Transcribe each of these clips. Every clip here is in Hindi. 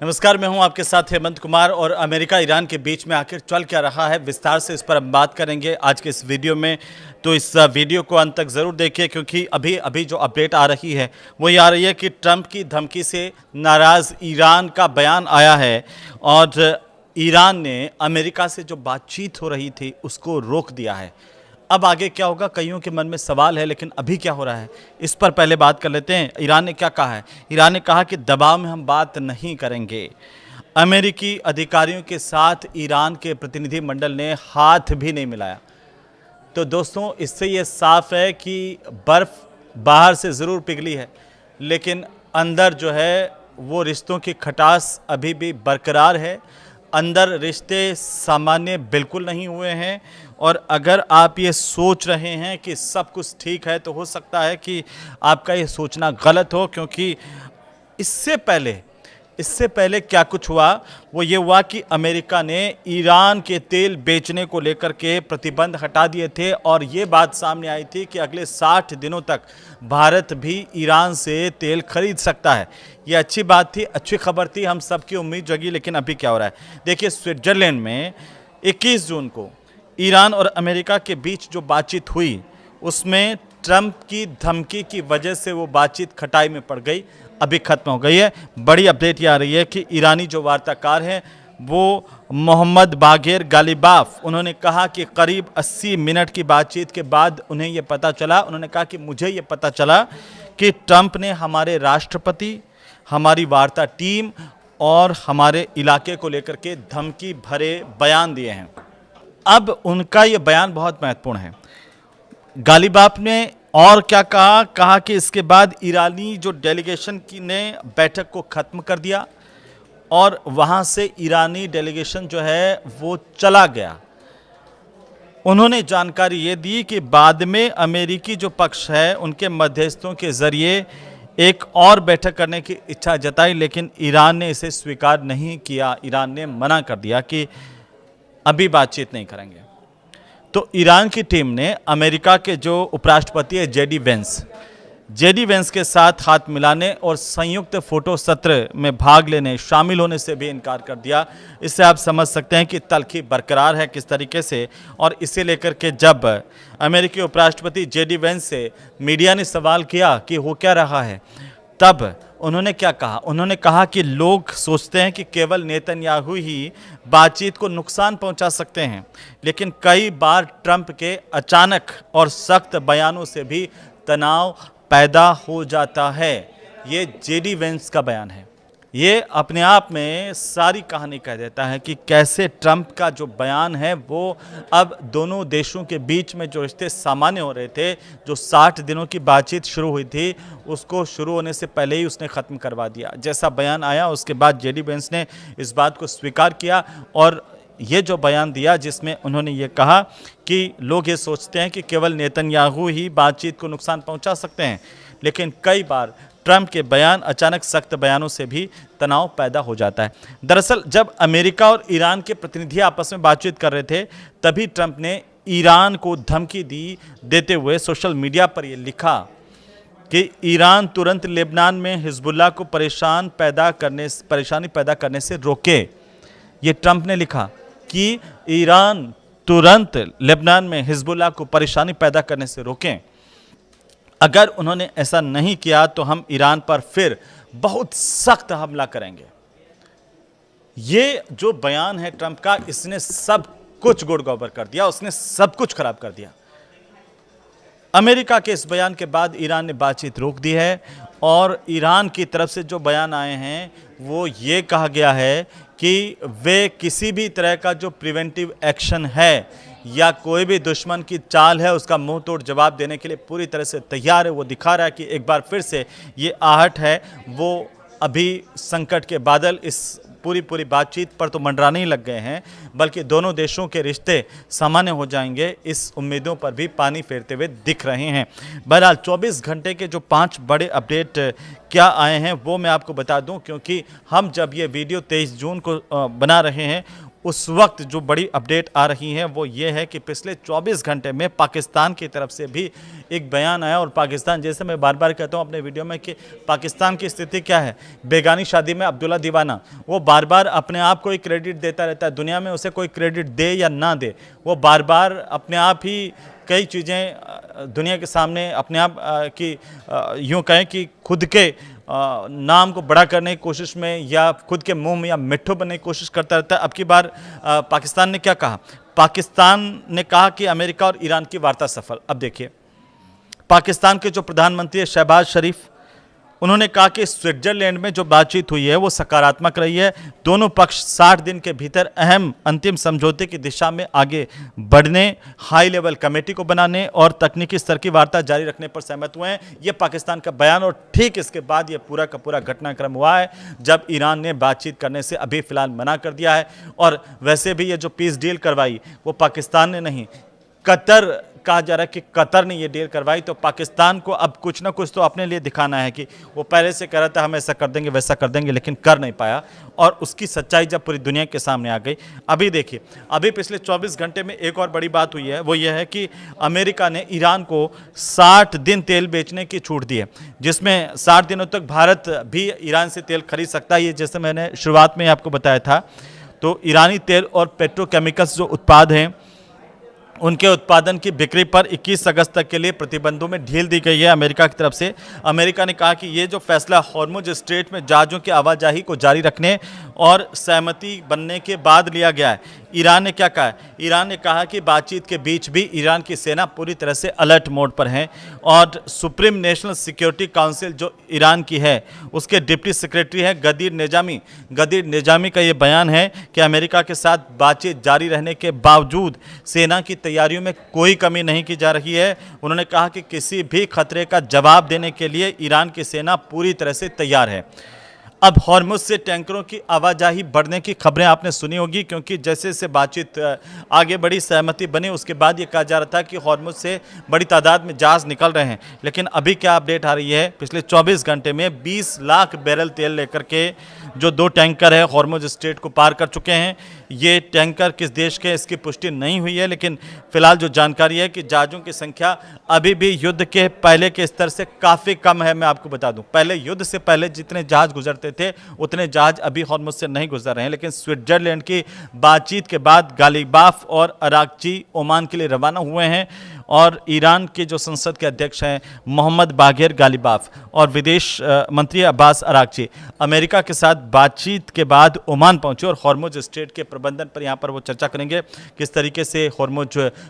नमस्कार, मैं हूं आपके साथ हेमंत कुमार और अमेरिका ईरान के बीच में आखिर चल क्या रहा है, विस्तार से इस पर हम बात करेंगे आज के इस वीडियो में। तो इस वीडियो को अंत तक ज़रूर देखिए क्योंकि अभी अभी जो अपडेट आ रही है वो ये आ रही है कि ट्रंप की धमकी से नाराज़ ईरान का बयान आया है और ईरान ने अमेरिका से जो बातचीत हो रही थी उसको रोक दिया है। अब आगे क्या होगा, कईयों के मन में सवाल है, लेकिन अभी क्या हो रहा है इस पर पहले बात कर लेते हैं। ईरान ने क्या कहा है? ईरान ने कहा कि दबाव में हम बात नहीं करेंगे। अमेरिकी अधिकारियों के साथ ईरान के प्रतिनिधि मंडल ने हाथ भी नहीं मिलाया। तो दोस्तों, इससे ये साफ है कि बर्फ़ बाहर से ज़रूर पिघली है, लेकिन अंदर जो है वो रिश्तों की खटास अभी भी बरकरार है। अंदर रिश्ते सामान्य बिल्कुल नहीं हुए हैं और अगर आप ये सोच रहे हैं कि सब कुछ ठीक है तो हो सकता है कि आपका ये सोचना गलत हो, क्योंकि इससे पहले क्या कुछ हुआ वो ये हुआ कि अमेरिका ने ईरान के तेल बेचने को लेकर के प्रतिबंध हटा दिए थे और ये बात सामने आई थी कि अगले 60 दिनों तक भारत भी ईरान से तेल खरीद सकता है। ये अच्छी बात थी, अच्छी खबर थी, हम सबकी उम्मीद जगी। लेकिन अभी क्या हो रहा है देखिए, स्विट्जरलैंड में 21 जून को ईरान और अमेरिका के बीच जो बातचीत हुई उसमें ट्रंप की धमकी की वजह से वो बातचीत खटाई में पड़ गई, अभी खत्म हो गई है। बड़ी अपडेट ये आ रही है कि ईरानी जो वार्ताकार हैं वो मोहम्मद बागेर गालिबाफ, उन्होंने कहा कि करीब 80 मिनट की बातचीत के बाद उन्हें ये पता चला, उन्होंने कहा कि मुझे ये पता चला कि ट्रंप ने हमारे राष्ट्रपति, हमारी वार्ता टीम और हमारे इलाके को लेकर के धमकी भरे बयान दिए हैं। अब उनका ये बयान बहुत महत्वपूर्ण है। गालिबाफ ने और क्या कहा कि इसके बाद ईरानी जो डेलीगेशन की ने बैठक को ख़त्म कर दिया और वहाँ से ईरानी डेलीगेशन जो है वो चला गया। उन्होंने जानकारी ये दी कि बाद में अमेरिकी जो पक्ष है उनके मध्यस्थों के ज़रिए एक और बैठक करने की इच्छा जताई, लेकिन ईरान ने इसे स्वीकार नहीं किया। ईरान ने मना कर दिया कि अभी बातचीत नहीं करेंगे। तो ईरान की टीम ने अमेरिका के जो उपराष्ट्रपति है जेडी वेंस के साथ हाथ मिलाने और संयुक्त फोटो सत्र में भाग लेने, शामिल होने से भी इनकार कर दिया। इससे आप समझ सकते हैं कि तल्खी बरकरार है किस तरीके से। और इसे लेकर के जब अमेरिकी उपराष्ट्रपति जेडी वेंस से मीडिया ने सवाल किया कि हो क्या रहा है, तब उन्होंने क्या कहा? उन्होंने कहा कि लोग सोचते हैं कि केवल नेतन्याहू ही बातचीत को नुकसान पहुंचा सकते हैं, लेकिन कई बार ट्रंप के अचानक और सख्त बयानों से भी तनाव पैदा हो जाता है। ये जेडी वेंस का बयान है। ये अपने आप में सारी कहानी कह देता है कि कैसे ट्रंप का जो बयान है वो अब दोनों देशों के बीच में जो रिश्ते सामान्य हो रहे थे, जो 60 दिनों की बातचीत शुरू हुई थी, उसको शुरू होने से पहले ही उसने ख़त्म करवा दिया। जैसा बयान आया उसके बाद जेडी वेंस ने इस बात को स्वीकार किया और ये जो बयान दिया जिसमें उन्होंने ये कहा कि लोग ये सोचते हैं कि केवल नेतन्याहू ही बातचीत को नुकसान पहुंचा सकते हैं, लेकिन कई बार ट्रंप के बयान, अचानक सख्त बयानों से भी तनाव पैदा हो जाता है। दरअसल जब अमेरिका और ईरान के प्रतिनिधि आपस में बातचीत कर रहे थे तभी ट्रंप ने ईरान को धमकी देते हुए सोशल मीडिया पर ये लिखा कि ईरान तुरंत लेबनान में हिजबुल्लाह को परेशानी पैदा करने से रोके। ये ट्रंप ने लिखा कि ईरान तुरंत लेबनान में हिजबुल्लाह को परेशानी पैदा करने से रोकें। अगर उन्होंने ऐसा नहीं किया तो हम ईरान पर फिर बहुत सख्त हमला करेंगे। ये जो बयान है ट्रंप का, इसने सब कुछ गुड़-गोबर कर दिया, उसने सब कुछ खराब कर दिया। अमेरिका के इस बयान के बाद ईरान ने बातचीत रोक दी है और ईरान की तरफ से जो बयान आए हैं वो ये कहा गया है कि वे किसी भी तरह का जो प्रिवेंटिव एक्शन है या कोई भी दुश्मन की चाल है उसका मुंह तोड़ जवाब देने के लिए पूरी तरह से तैयार है। वो दिखा रहा है कि एक बार फिर से ये आहट है, वो अभी संकट के बादल इस पूरी बातचीत पर तो मंडराने ही लग गए हैं, बल्कि दोनों देशों के रिश्ते सामान्य हो जाएंगे, इस उम्मीदों पर भी पानी फेरते हुए दिख रहे हैं। बहरहाल 24 घंटे के जो 5 बड़े अपडेट क्या आए हैं वो मैं आपको बता दूं, क्योंकि हम जब ये वीडियो 23 जून को बना रहे हैं उस वक्त जो बड़ी अपडेट आ रही है वो ये है कि पिछले 24 घंटे में पाकिस्तान की तरफ से भी एक बयान आया। और पाकिस्तान, जैसे मैं बार बार कहता हूँ अपने वीडियो में कि पाकिस्तान की स्थिति क्या है, बेगानी शादी में अब्दुल्ला दीवाना, वो बार बार अपने आप को ही क्रेडिट देता रहता है। दुनिया में उसे कोई क्रेडिट दे या ना दे, वो बार बार अपने आप ही कई चीज़ें दुनिया के सामने अपने आप की यूँ कहें कि खुद के नाम को बड़ा करने की कोशिश में या खुद के मुंह में या मिट्ठू बनने की कोशिश करता रहता है। अब की बार पाकिस्तान ने क्या कहा? पाकिस्तान ने कहा कि अमेरिका और ईरान की वार्ता सफल। अब देखिए, पाकिस्तान के जो प्रधानमंत्री है शहबाज शरीफ, उन्होंने कहा कि स्विट्जरलैंड में जो बातचीत हुई है वो सकारात्मक रही है। दोनों पक्ष 60 दिन के भीतर अहम अंतिम समझौते की दिशा में आगे बढ़ने, हाई लेवल कमेटी को बनाने और तकनीकी स्तर की वार्ता जारी रखने पर सहमत हुए हैं। ये पाकिस्तान का बयान। और ठीक इसके बाद ये पूरा का पूरा घटनाक्रम हुआ है जब ईरान ने बातचीत करने से अभी फिलहाल मना कर दिया है। और वैसे भी ये जो पीस डील करवाई वो पाकिस्तान ने नहीं, कतर कहा जा रहा है कि कतर ने ये डील करवाई। तो पाकिस्तान को अब कुछ ना कुछ तो अपने लिए दिखाना है कि वो पहले से कह रहा था हम ऐसा कर देंगे वैसा कर देंगे, लेकिन कर नहीं पाया। और उसकी सच्चाई जब पूरी दुनिया के सामने आ गई। अभी देखिए, अभी पिछले 24 घंटे में एक और बड़ी बात हुई है, वो ये है कि अमेरिका ने ईरान को 60 दिन तेल बेचने की छूट दी है, जिसमें 60 दिनों तक भारत भी ईरान से तेल खरीद सकता है। ये जैसे मैंने शुरुआत में आपको बताया था, तो ईरानी तेल और पेट्रोकेमिकल्स जो उत्पाद हैं उनके उत्पादन की बिक्री पर 21 अगस्त तक के लिए प्रतिबंधों में ढील दी गई है अमेरिका की तरफ से। अमेरिका ने कहा कि ये जो फैसला हॉर्मुज स्ट्रेट में जहाज़ों की आवाजाही को जारी रखने और सहमति बनने के बाद लिया गया है। ईरान ने क्या कहा है? ईरान ने कहा कि बातचीत के बीच भी ईरान की सेना पूरी तरह से अलर्ट मोड पर है। और सुप्रीम नेशनल सिक्योरिटी काउंसिल जो ईरान की है उसके डिप्टी सेक्रेटरी है गदीर निजामी का ये बयान है कि अमेरिका के साथ बातचीत जारी रहने के बावजूद सेना की तैयारियों में कोई कमी नहीं की जा रही है। उन्होंने कहा कि किसी भी खतरे का जवाब देने के लिए ईरान की सेना पूरी तरह से तैयार है। अब हॉर्मुज से टैंकरों की आवाजाही बढ़ने की खबरें आपने सुनी होगी, क्योंकि जैसे जैसे बातचीत आगे बढ़ी, सहमति बनी, उसके बाद ये कहा जा रहा था कि हॉर्मुज से बड़ी तादाद में जहाज निकल रहे हैं। लेकिन अभी क्या अपडेट आ रही है? पिछले 24 घंटे में 20 लाख बैरल तेल लेकर के जो 2 टैंकर है हॉर्मुज स्ट्रेट को पार कर चुके हैं। ये टैंकर किस देश के, इसकी पुष्टि नहीं हुई है, लेकिन फिलहाल जो जानकारी है कि जहाज़ों की संख्या अभी भी युद्ध के पहले के स्तर से काफ़ी कम है। मैं आपको बता दूं, पहले युद्ध से पहले जितने जहाज़ गुजरते थे उतने जहाज़ अभी हॉर्मुज से नहीं गुजर रहे हैं। लेकिन स्विट्जरलैंड की बातचीत के बाद गालिबाफ और अराकची ओमान के लिए रवाना हुए हैं। और ईरान के जो संसद के अध्यक्ष हैं मोहम्मद बाघेर गालिबाफ और विदेश मंत्री अब्बास अराकची अमेरिका के साथ बातचीत के बाद ओमान पहुंचे और हॉर्मुज स्ट्रेट के प्रबंधन पर यहाँ पर वो चर्चा करेंगे, किस तरीके से हॉर्मुज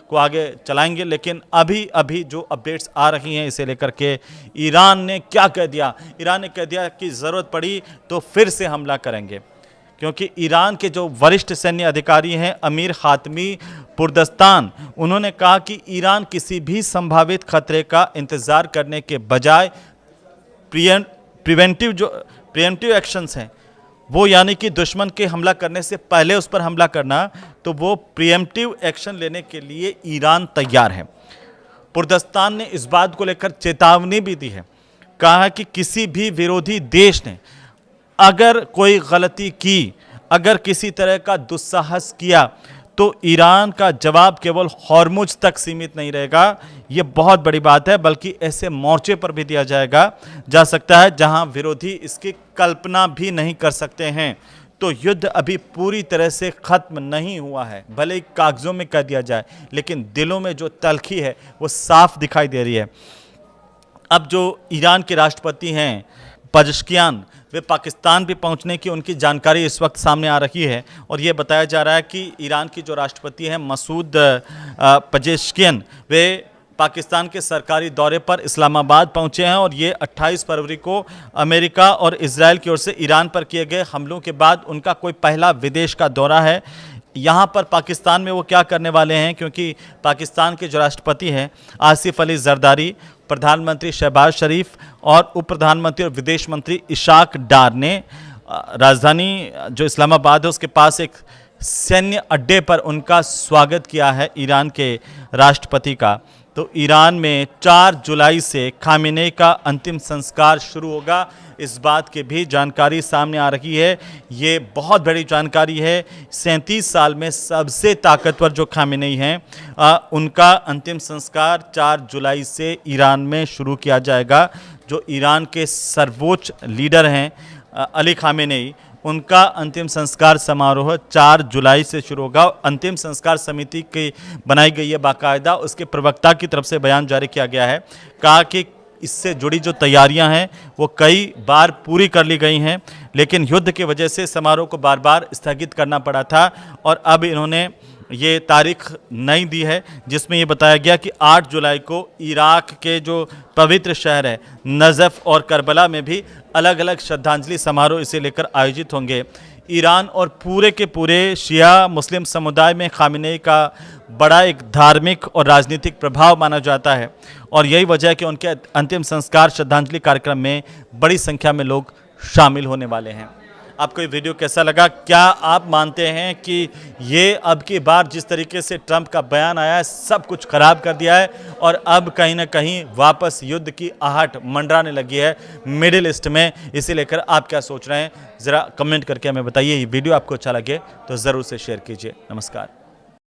को आगे चलाएंगे। लेकिन अभी जो अपडेट्स आ रही हैं इसे लेकर के ईरान ने क्या कह दिया? ईरान ने कह दिया कि ज़रूरत पड़ी तो फिर से हमला करेंगे, क्योंकि ईरान के जो वरिष्ठ सैन्य अधिकारी हैं अमीर खातमी पुरदस्तान, उन्होंने कहा कि ईरान किसी भी संभावित खतरे का इंतज़ार करने के बजाय प्रिवेंटिव एक्शंस हैं वो, यानी कि दुश्मन के हमला करने से पहले उस पर हमला करना, तो वो प्रिएम्प्टिव एक्शन लेने के लिए ईरान तैयार है। पुरदस्तान ने इस बात को लेकर चेतावनी भी दी है, कहा कि किसी भी विरोधी देश ने अगर कोई गलती की, अगर किसी तरह का दुस्साहस किया, तो ईरान का जवाब केवल हॉर्मुज तक सीमित नहीं रहेगा। ये बहुत बड़ी बात है, बल्कि ऐसे मोर्चे पर भी दिया जा सकता है जहां विरोधी इसकी कल्पना भी नहीं कर सकते हैं। तो युद्ध अभी पूरी तरह से खत्म नहीं हुआ है, भले ही कागजों में कह दिया जाए, लेकिन दिलों में जो तलखी है वो साफ दिखाई दे रही है। अब जो ईरान के राष्ट्रपति हैं पजेश्कियान, वे पाकिस्तान भी पहुंचने की उनकी जानकारी इस वक्त सामने आ रही है। और ये बताया जा रहा है कि ईरान की जो राष्ट्रपति हैं मसूद पजेश्कियान, वे पाकिस्तान के सरकारी दौरे पर इस्लामाबाद पहुंचे हैं। और ये 28 फरवरी को अमेरिका और इजराइल की ओर से ईरान पर किए गए हमलों के बाद उनका कोई पहला विदेश का दौरा है। यहाँ पर पाकिस्तान में वो क्या करने वाले हैं, क्योंकि पाकिस्तान के जो राष्ट्रपति हैं आसिफ अली जरदारी, प्रधानमंत्री शहबाज शरीफ और उप प्रधानमंत्री और विदेश मंत्री इशाक डार ने राजधानी जो इस्लामाबाद है उसके पास एक सैन्य अड्डे पर उनका स्वागत किया है ईरान के राष्ट्रपति का। तो ईरान में 4 जुलाई से खामेनेई का अंतिम संस्कार शुरू होगा। इस बात की भी जानकारी सामने आ रही है। ये बहुत बड़ी जानकारी है। 37 साल में सबसे ताकतवर जो खामेनेई हैं उनका अंतिम संस्कार 4 जुलाई से ईरान में शुरू किया जाएगा। जो ईरान के सर्वोच्च लीडर हैं अली खामेनेई, उनका अंतिम संस्कार समारोह 4 जुलाई से शुरू होगा। अंतिम संस्कार समिति की बनाई गई है बाकायदा, उसके प्रवक्ता की तरफ से बयान जारी किया गया है। कहा कि इससे जुड़ी जो तैयारियां हैं वो कई बार पूरी कर ली गई हैं, लेकिन युद्ध की वजह से समारोह को बार बार स्थगित करना पड़ा था और अब इन्होंने ये तारीख नई दी है जिसमें ये बताया गया कि 8 जुलाई को इराक के जो पवित्र शहर है नजफ और करबला में भी अलग अलग श्रद्धांजलि समारोह इसे लेकर आयोजित होंगे। ईरान और पूरे के पूरे शिया मुस्लिम समुदाय में खामेनेई का बड़ा एक धार्मिक और राजनीतिक प्रभाव माना जाता है और यही वजह है कि उनके अंतिम संस्कार श्रद्धांजलि कार्यक्रम में बड़ी संख्या में लोग शामिल होने वाले हैं। आपको ये वीडियो कैसा लगा? क्या आप मानते हैं कि ये अब की बार जिस तरीके से ट्रंप का बयान आया है सब कुछ खराब कर दिया है और अब कहीं ना कहीं वापस युद्ध की आहट मंडराने लगी है मिडिल ईस्ट में? इसे लेकर आप क्या सोच रहे हैं ज़रा कमेंट करके हमें बताइए। ये वीडियो आपको अच्छा लगे तो ज़रूर से शेयर कीजिए। नमस्कार।